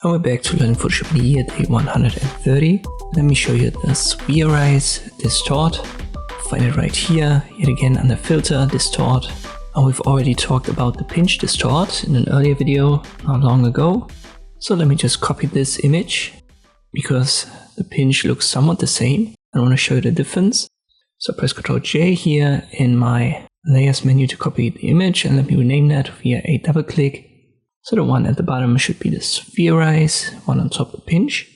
And we're back to learning Photoshop in the year day 130. Let me show you the Spherize Distort. Find it right here, yet again under Filter, Distort. And we've already talked about the Pinch Distort in an earlier video not long ago. So let me just copy this image because the pinch looks somewhat the same. I want to show you the difference. So press Ctrl J here in my layers menu to copy the image, and let me rename that via a double click. So the one at the bottom should be the Spherize, one on top the pinch.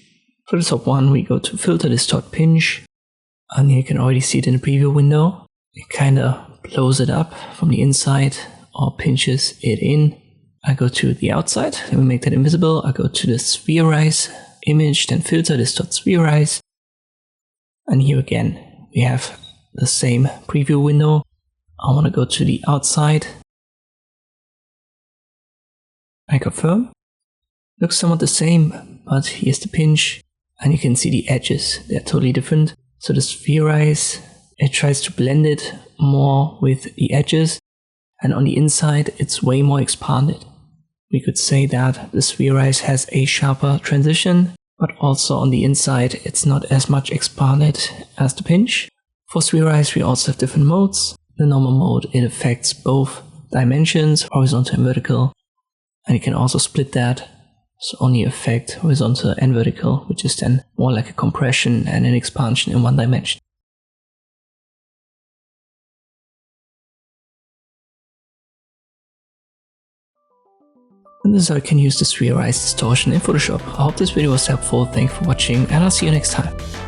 For the top one we go to Filter, Distort, Pinch, and here you can already see it in the preview window. It kinda blows it up from the inside or pinches it in. I go to the outside, let me make that invisible. I go to the Spherize image, then Filter, Distort, Spherize. And here again we have the same preview window. I want to go to the outside. I confirm. Looks somewhat the same, but here's the pinch, and you can see the edges, they're totally different. So the Spherize, it tries to blend it more with the edges, and on the inside it's way more expanded. We could say that the Spherize has a sharper transition, but also on the inside it's not as much expanded as the pinch. For Spherize we also have different modes. The normal mode, it affects both dimensions, horizontal and vertical. And you can also split that, so only affect horizontal and vertical, which is then more like a compression and an expansion in one dimension. And this is how you can use the Spherize distortion in Photoshop. I hope this video was helpful, thanks for watching, and I'll see you next time.